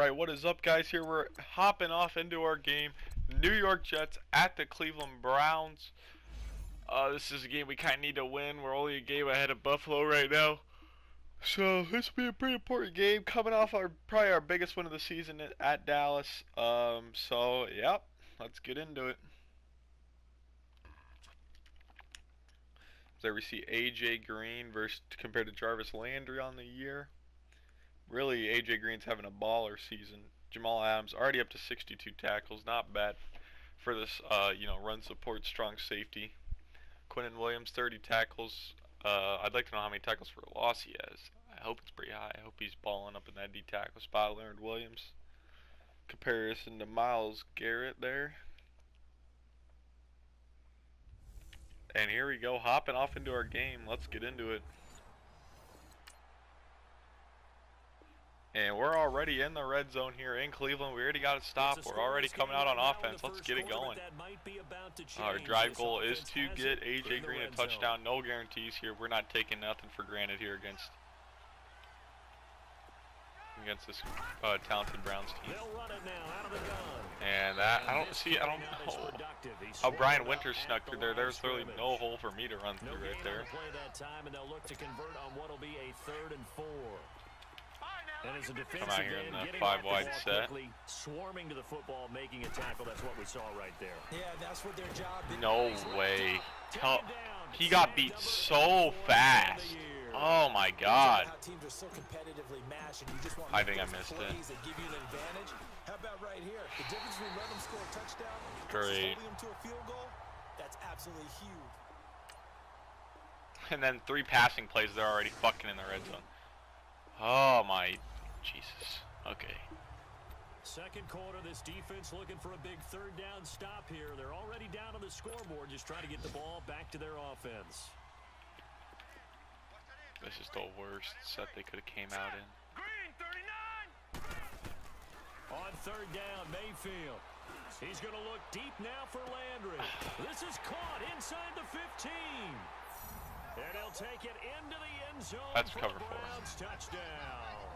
Alright, what is up, guys? Here we're hopping off into our game. New York Jets at the Cleveland Browns. This is a game we kind of need to win. We're only a game ahead of Buffalo right now. So this will be a pretty important game, coming off probably our biggest win of the season at Dallas. So yep, let's get into it. There we see AJ Green compared to Jarvis Landry on the year. Really, AJ Green's having a baller season. Jamal Adams already up to 62 tackles, not bad for this run support, strong safety. Quinnen Williams 30 tackles. I'd like to know how many tackles for a loss he has. I hope it's pretty high. I hope he's balling up in that D tackle spot. Leonard Williams. Comparison to Myles Garrett there. And here we go, hopping off into our game. Let's get into it. And we're already in the red zone here in Cleveland. We already got a stop. We're already coming out on offense. Let's get it going. Our drive goal is to get AJ Green a touchdown. No guarantees here. We're not taking nothing for granted here against this talented Browns team. And that, I don't know how Brian Winters snuck through there. There's literally no hole for me to run through right there. And as a defensive come out here in the 5-wide set. Swarming to the football, making a tackle. That's what we saw right there. Yeah, that's what their job is. No way. He got beat so fast. Oh my God. I think I missed it. How about right here? The difference between letting them score a touchdown and great. holding them to a field goal, that's absolutely huge. And then 3 passing plays, they're already fucking in the red zone. Oh my Jesus. Okay. Second quarter, this defense looking for a big third down stop here. They're already down on the scoreboard, just trying to get the ball back to their offense. This is the worst set they could have came out in. Green, 39! On third down, Mayfield. He's going to look deep now for Landry. This is caught inside the 15. And he'll take it into the end zone. That's for cover the Browns touchdown.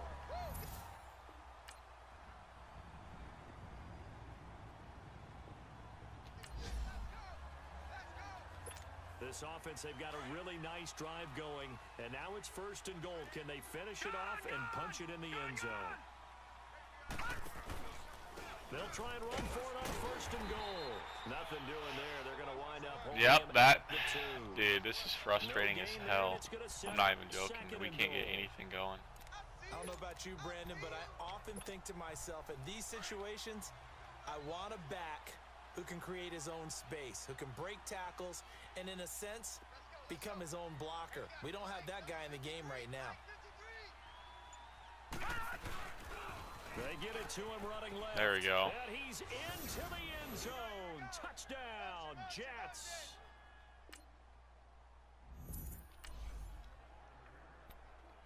This offense, they've got a really nice drive going, and now it's first and goal. Can they finish it off and punch it in the end zone? They'll try and run for it on first and goal. Nothing doing there. They're going to wind up holding him at the 2. Dude, this is frustrating as hell. I'm not even joking. We can't get anything going. I don't know about you, Brandon, but I often think to myself, in these situations, I want a back who can create his own space, who can break tackles, and in a sense, become his own blocker. We don't have that guy in the game right now. They get it to him running left. There we go. And he's into the end zone. Touchdown, Jets.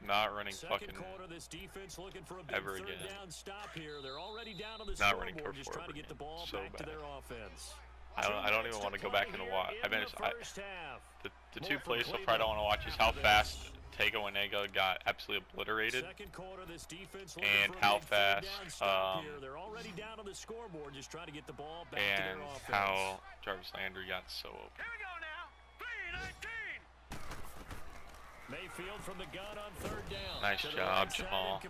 Not running Second fucking quarter, this defense looking for a big ever third again. down stop here. They're already down on the Not running scoreboard, for just trying to get the ball so back to bad. their offense. I don't even want to go back and watch. The 2 plays so far I don't want to watch is how fast Tego Wanega got absolutely obliterated, Quarter, and how fast they're already down on the scoreboard, just trying to get the ball back and to their offense. how Jarvis Landry got so open. Here we go now. 3-19. Mayfield from the gun on third down. Nice job, Jamal.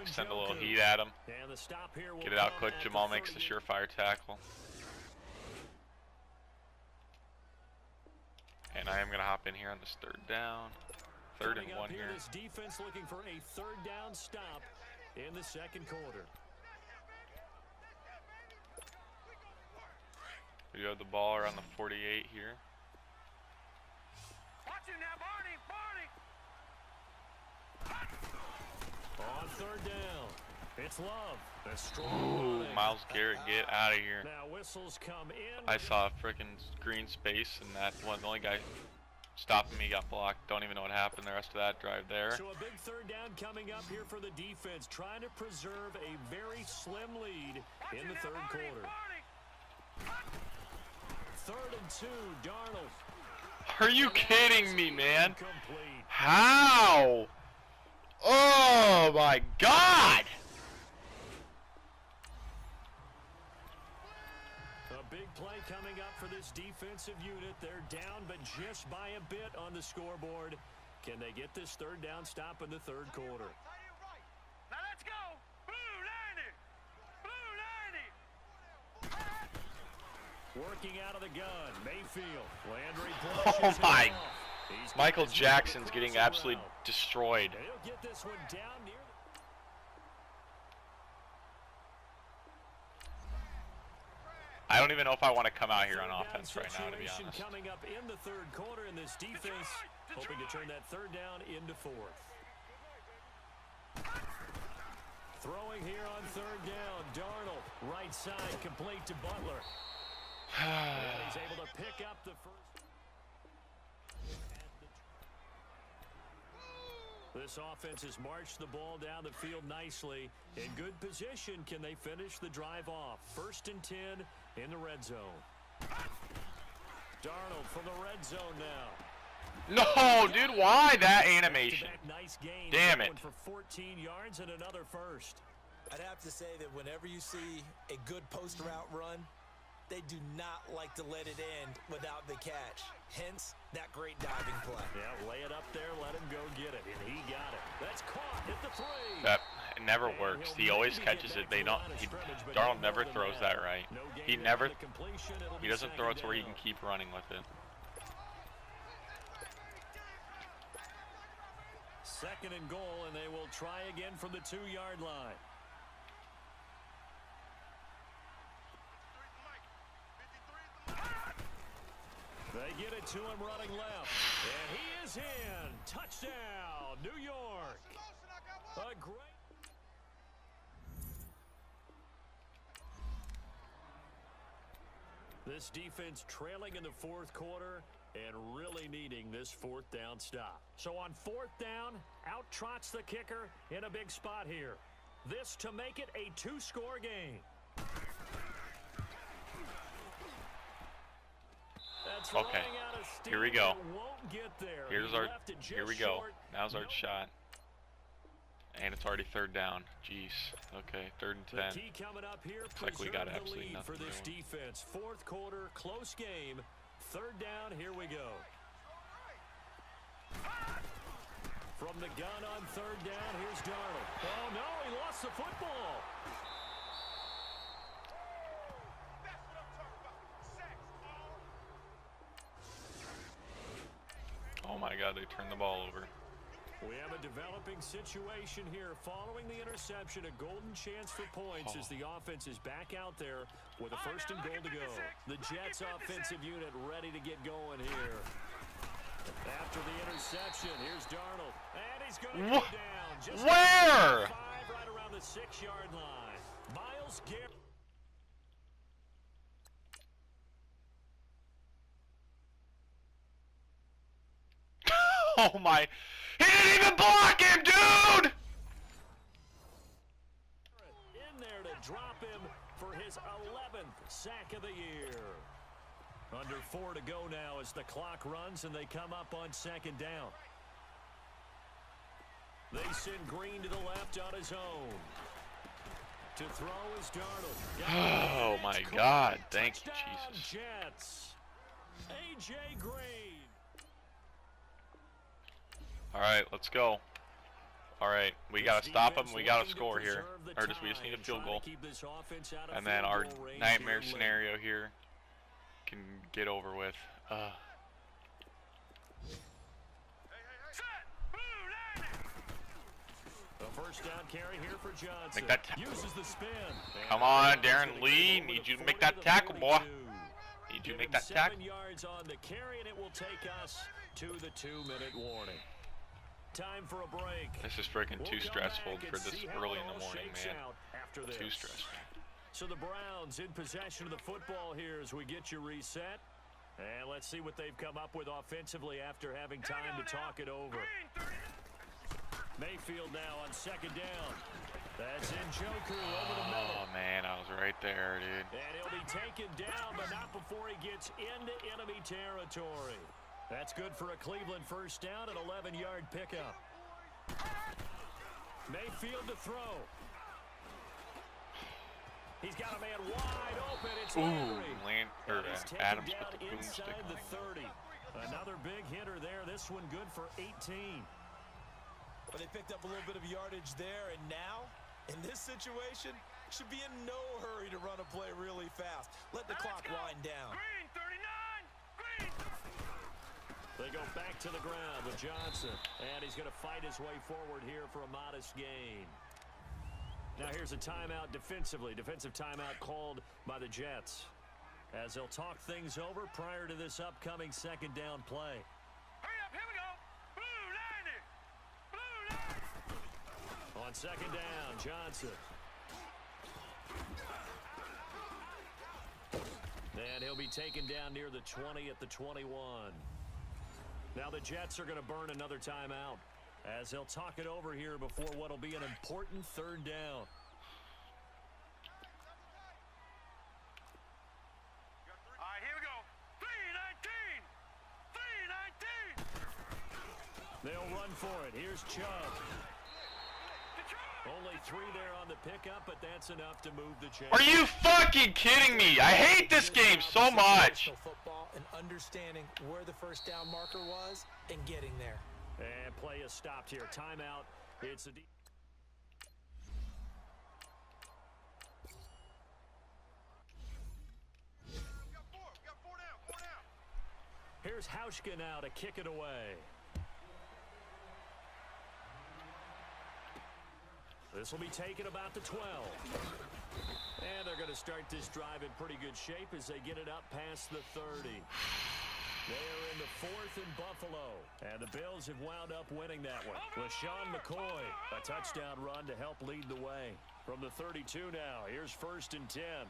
Send a little heat at him. And the stop here will Get it out come quick. at Jamal the makes the 30. surefire tackle. And I am going to hop in here on this third down. Third and 1 here. This defense looking for a third down stop in the second quarter. We have the ball around the 48 here. Watch it now, Barney. On third down, it's Love. The strong Ooh, Myles Garrett, get out of here. Now whistles come in. I saw a freaking green space, and that one, the only guy stopping me got blocked. Don't even know what happened the rest of that drive there. So a big third down coming up here for the defense, trying to preserve a very slim lead in the third quarter. 3rd and 2, Darnold. Are you kidding me, man? How? Oh my God! this defensive unit. They're down, but just by a bit on the scoreboard. Can they get this third down stop in the third quarter? Now let's go. Blue 90. Blue 90. Working out of the gun, Mayfield. Landry Oh pushes him my! off. He's Michael got his Jackson's man getting across the absolutely route. destroyed. And he'll get this one down near the... I don't even know if I want to come out here on offense right now, to be Situation honest. coming up in the third quarter, in this defense hoping to turn that third down into fourth. Throwing here on third down, Darnold, right side, complete to Butler. And he's able to pick up the first. This offense has marched the ball down the field nicely. In good position, can they finish the drive off? 1st and 10 in the red zone. Darnold from the red zone now. No, dude, why that animation? Nice gain. Damn it. For 14 yards and another first. I'd have to say that whenever you see a good post route run, they do not like to let it end without the catch. Hence, that great diving play. Yeah, lay it up there, let him go get it, and he got it. That's caught at the 3. That it never works. He always catches it. They don't. Darnold never throws that right. He never. He doesn't throw it to where he can keep running with it. 2nd and goal, and they will try again from the 2-yard line. They get it to him running left, and he is in. Touchdown, New York. A great. This defense trailing in the fourth quarter and really needing this 4th down stop. So on 4th down, out trots the kicker in a big spot here. This to make it a 2-score game. That's Okay, here we go. Won't get there. Here's He our. left it just Here we go. short. Now's our shot. And it's already 3rd down. Jeez. Okay, 3rd and 10. The key coming up here, Looks like we got preserve the absolutely lead for nothing this doing. defense. 4th quarter, close game. 3rd down, here we go. From the gun on 3rd down, here's Darnold. Oh no, he lost the football. Oh my God, they turned the ball over. We have a developing situation here. Following the interception, a golden chance for points as the offense is back out there with a 1st and goal to go. The Jets offensive unit ready to get going here. After the interception, here's Darnold. And he's going to go down. Just Where? 5 right around the 6-yard line. Myles Garrett. Oh my. He didn't even block him, dude! In there to drop him for his 11th sack of the year. Under 4 to go now as the clock runs and they come up on 2nd down. They send Green to the left on his own. To throw is Darnold. Oh my God, thank you, Touchdown, Jesus. Jets. A.J. Green. All right, let's go. All right, we got to stop them. We got to score here. Or just we just need a field goal. And then our nightmare scenario here can get over with. A 1st down carry here for Johnson. Make that uses the spin. Come on, Darren Lee. Need you to make that tackle, boy. Need you to make that tackle. 7 yards on the carry, and it will take us to the 2-minute warning. Time for a break. This is freaking too stressful for this early in the morning, man. Too stressful. So the Browns in possession of the football here as we get you reset. And let's see what they've come up with offensively after having time to talk it over. Mayfield now on 2nd down. That's Njoku over the middle. Oh, man, I was right there, dude. And he'll be taken down, but not before he gets into enemy territory. That's good for a Cleveland 1st down, an 11-yard pickup. Mayfield to throw. He's got a man wide open. It's Ooh, Landry. He's taken Adams down with the boomstick. inside the 30. Another big hitter there. This one good for 18. Well, they picked up a little bit of yardage there, and now, in this situation, should be in no hurry to run a play really fast. Let the clock wind down. Green 39. Green. They go back to the ground with Johnson, and he's going to fight his way forward here for a modest gain. Now here's a timeout defensively. Defensive timeout called by the Jets, as they'll talk things over prior to this upcoming second down play. Hurry up, here we go. Blue 90. Blue 90. On second down, Johnson. And he'll be taken down near the 20 at the 21. Now the Jets are going to burn another timeout, as they'll talk it over here before what'll be an important third down. All right, here we go. 319. 319. They'll run for it. Here's Chubb. Detroit. Only 3 there on the pickup, but that's enough to move the chains. Are you fucking kidding me? I hate this game so much. Football and understanding where the first down marker was and getting there. And play is stopped here. Timeout. It's a We got four down. Four down. Here's Hauschka now to kick it away. This will be taken about the 12. And they're going to start this drive in pretty good shape as they get it up past the 30. They are in the 4th in Buffalo. And the Bills have wound up winning that one. LaShawn McCoy, a touchdown run to help lead the way. From the 32 now, here's 1st and 10. All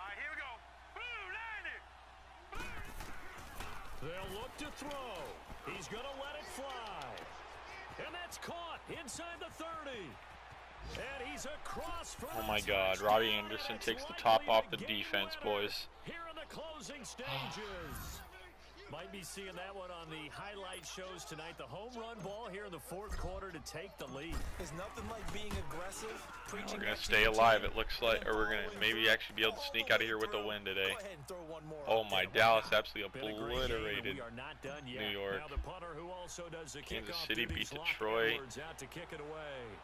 right, here we go. Blue 90. They'll look to throw. He's going to let it fly. And that's caught inside the 30. And he's across for Oh my God, Robbie Anderson takes the top off the defense, boys. Here in the closing stages. Might be seeing that one on the highlight shows tonight. The home run ball here in the 4th quarter to take the lead. There's nothing like being aggressive. We're gonna stay alive, it looks like, or we're gonna maybe actually be able to sneak out of here with a win today. Go ahead and throw one more Oh up my, there. Dallas absolutely Been a great game, and obliterated we are not done yet. New York. Now the punter who also does the Kansas kickoff City duties, beat Locke Detroit. Edwards out to kick it away.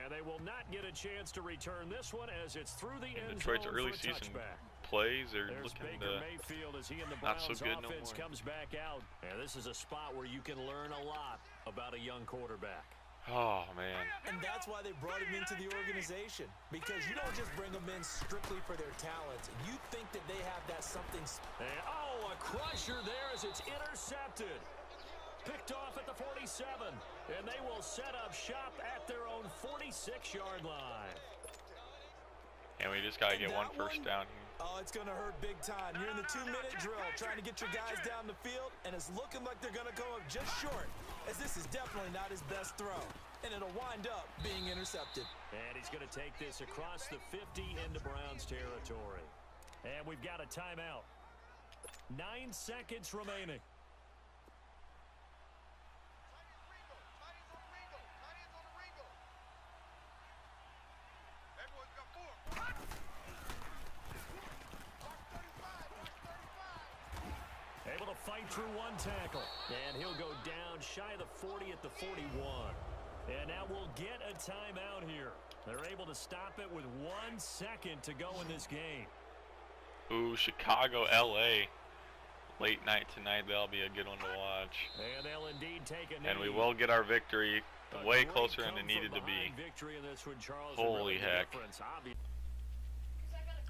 And they will not get a chance to return this one as it's through the end Detroit's zone early for a season touchback. plays are There's looking Baker Mayfield as he and the not Browns so good no offense more. comes back out. And this is a spot where you can learn a lot about a young quarterback. Oh man. And that's why they brought him into the organization. Because you don't just bring them in strictly for their talents. You think that they have that something. And, oh, a crusher there as it's intercepted. Picked off at the 47. And they will set up shop at their own 46-yard line. And we just gotta get one first down here. Oh, it's going to hurt big time. You're in the 2-minute drill trying to get your guys down the field, and it's looking like they're going to go up just short, as this is definitely not his best throw. And it'll wind up being intercepted. And he's going to take this across the 50 into Browns territory. And we've got a timeout. 9 seconds remaining. Able to fight through one tackle. And he'll go down shy of the 40 at the 41. And now we'll get a timeout here. They're able to stop it with 1 second to go in this game. Ooh, Chicago, LA. Late night tonight, that'll be a good one to watch. And they'll indeed take a knee. And we will get our victory A way great closer than it needed to be. come-from-behind victory in this one, Charles. Holy Really the heck. difference.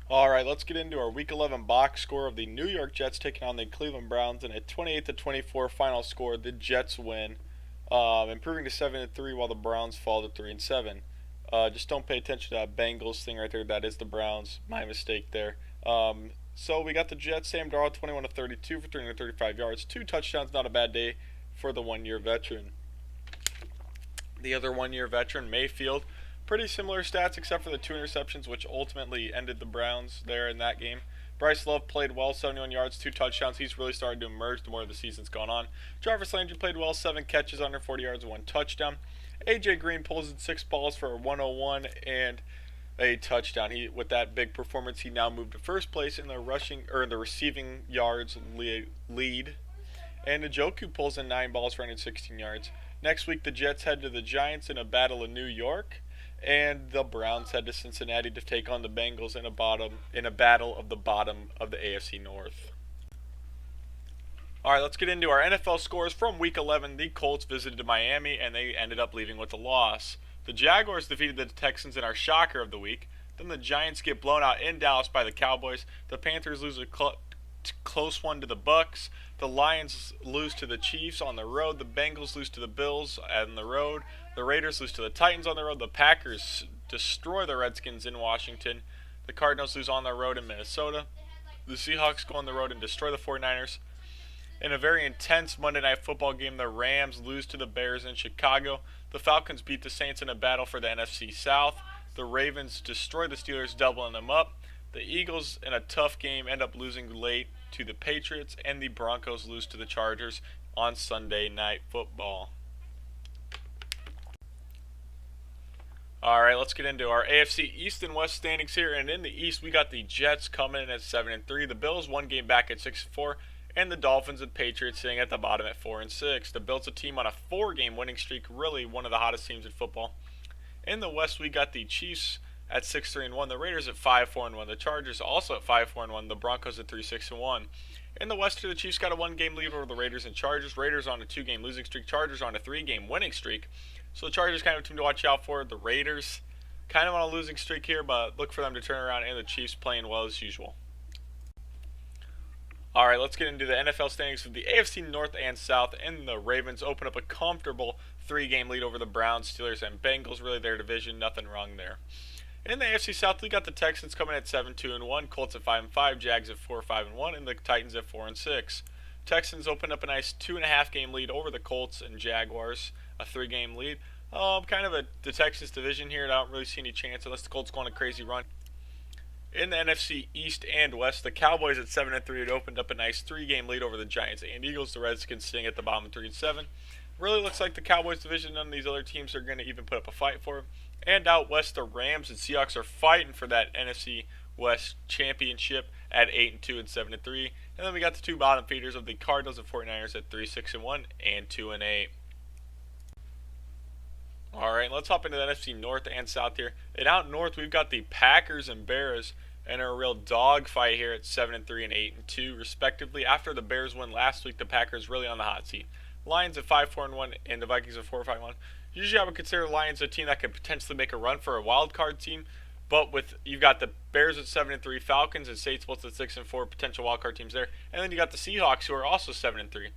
Alright, let's get into our Week 11 box score of the New York Jets taking on the Cleveland Browns in a 28-24 final score. The Jets win, improving to 7-3 while the Browns fall to 3-7. Just don't pay attention to that Bengals thing right there. That is the Browns. My mistake there. So we got the Jets. Sam Darnold, 21-32 for 335 yards. 2 touchdowns. Not a bad day for the one-year veteran. The other one-year veteran, Mayfield, pretty similar stats except for the 2 interceptions, which ultimately ended the Browns there in that game. Bryce Love played well, 71 yards, 2 touchdowns. He's really started to emerge the more the season's gone on. Jarvis Landry played well, 7 catches, under 40 yards, 1 touchdown. AJ Green pulls in 6 balls for a 101, and a touchdown. With that big performance, he now moved to first place in the receiving yards lead. And Njoku pulls in 9 balls for 116 yards. Next week, the Jets head to the Giants in a battle in New York, and the Browns head to Cincinnati to take on the Bengals in a battle of the bottom of the AFC North. All right, let's get into our NFL scores from Week 11. The Colts visited Miami, and they ended up leaving with a loss. The Jaguars defeated the Texans in our shocker of the week. Then the Giants get blown out in Dallas by the Cowboys. The Panthers lose a close one to the Bucks. The Lions lose to the Chiefs on the road. The Bengals lose to the Bills on the road. The Raiders lose to the Titans on the road. The Packers destroy the Redskins in Washington. The Cardinals lose on the road in Minnesota. The Seahawks go on the road and destroy the 49ers. In a very intense Monday Night Football game, the Rams lose to the Bears in Chicago. The Falcons beat the Saints in a battle for the NFC South. The Ravens destroy the Steelers, doubling them up. The Eagles, in a tough game, end up losing late to the Patriots, and the Broncos lose to the Chargers on Sunday Night Football. Alright, let's get into our AFC East and West standings here. And in the East, we got the Jets coming in at 7-3. The Bills one game back at 6-4. And the Dolphins and Patriots sitting at the bottom at 4-6. The Bills, a team on a 4-game winning streak, really one of the hottest teams in football. In the West, we got the Chiefs at 6-3-1. The Raiders at 5-4-1. The Chargers also at 5-4-1. The Broncos at 3-6-1. In the West, the Chiefs got a 1-game lead over the Raiders and Chargers. Raiders on a 2-game losing streak. Chargers on a 3-game winning streak. So the Chargers kind of a team to watch out for. The Raiders kind of on a losing streak here, but look for them to turn around. And the Chiefs playing well as usual. Alright, let's get into the NFL standings for the AFC North and South. And the Ravens open up a comfortable 3-game lead over the Browns, Steelers, and Bengals. Really their division, nothing wrong there. In the AFC South, we got the Texans coming at 7-2-1, Colts at 5-5, Jags at 4-5-1, and the Titans at 4-6. Texans opened up a nice 2.5-game lead over the Colts and Jaguars, a 3-game lead. The Texans division here. I don't really see any chance unless the Colts go on a crazy run. In the NFC East and West, the Cowboys at 7-3 had opened up a nice 3-game lead over the Giants and Eagles. The Redskins sitting at the bottom 3-7. Really looks like the Cowboys division, none of these other teams are going to even put up a fight for it. And out west, the Rams and Seahawks are fighting for that NFC West championship at 8-2 and 7-3. And then we got the two bottom feeders of the Cardinals and 49ers at 3-6-1 and 2-8. Alright, let's hop into the NFC North and South here. And out north, we've got the Packers and Bears in a real dogfight here at 7-3 and 8-2, respectively. After the Bears win last week, the Packers really on the hot seat. Lions at 5-4-1 and the Vikings at 4-5-1. Usually I would consider the Lions a team that could potentially make a run for a wild card team, but you've got the Bears at 7-3, Falcons and Saints both at 6-4, potential wild card teams there, and then you got the Seahawks who are also 7-3.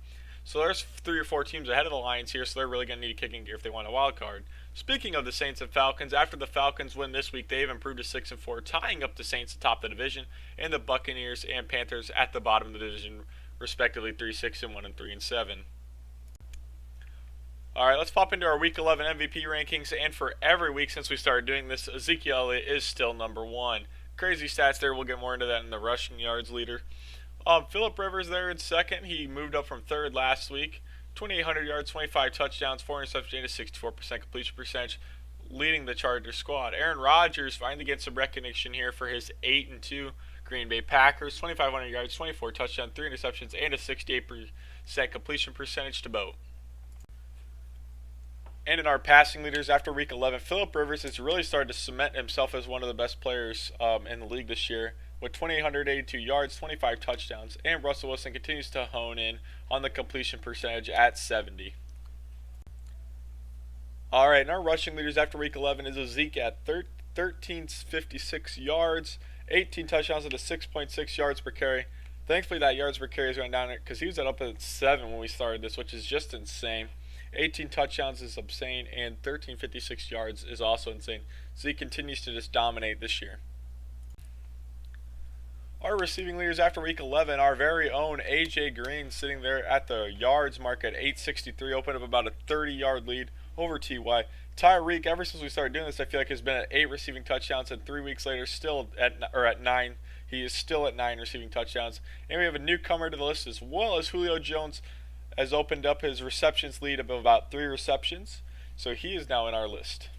So there's 3 or 4 teams ahead of the Lions here, so they're really going to need a kicking gear if they want a wild card. Speaking of the Saints and Falcons, after the Falcons win this week, they've improved to 6-4, tying up the Saints atop the division, and the Buccaneers and Panthers at the bottom of the division, respectively 3-6-1 and 3-7. Alright, let's pop into our Week 11 MVP rankings, and for every week since we started doing this, Ezekiel Elliott is still number 1. Crazy stats there, we'll get more into that in the rushing yards leader. Phillip Rivers there in second. He moved up from third last week. 2,800 yards, 25 touchdowns, 4 interceptions, and a 64% completion percentage, leading the Chargers squad. Aaron Rodgers finally getting some recognition here for his 8-2 Green Bay Packers. 2,500 yards, 24 touchdowns, 3 interceptions, and a 68% completion percentage to both. And in our passing leaders after Week 11, Phillip Rivers has really started to cement himself as one of the best players in the league this year, with 2,882 yards, 25 touchdowns, and Russell Wilson continues to hone in on the completion percentage at 70. Alright, and our rushing leaders after Week 11 is Zeke at 1,356 yards, 18 touchdowns at a 6.6 yards per carry. Thankfully that yards per carry is going down because he was up at 7 when we started this, which is just insane. 18 touchdowns is insane, and 1,356 yards is also insane. Zeke continues to just dominate this year. Our receiving leaders after Week 11, our very own AJ Green sitting there at the yards mark at 863, opened up about a 30-yard lead over T.Y. Tyreek, ever since we started doing this, I feel like has been at 8 receiving touchdowns, and 3 weeks later still at 9. He is still at 9 receiving touchdowns. And we have a newcomer to the list as well as Julio Jones has opened up his receptions lead of about 3 receptions. So he is now in our list.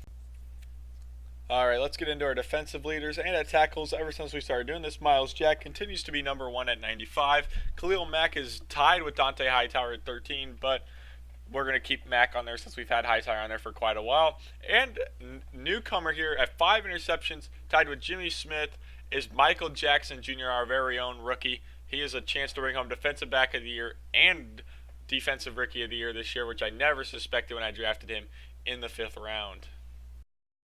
All right, let's get into our defensive leaders and at tackles. Ever since we started doing this, Miles Jack continues to be number 1 at 95. Khalil Mack is tied with Dante Hightower at 13, but we're going to keep Mack on there since we've had Hightower on there for quite a while. And newcomer here at 5 interceptions, tied with Jimmy Smith, is Michael Jackson Jr., our very own rookie. He has a chance to bring home Defensive Back of the Year and Defensive Rookie of the Year this year, which I never suspected when I drafted him in the 5th round.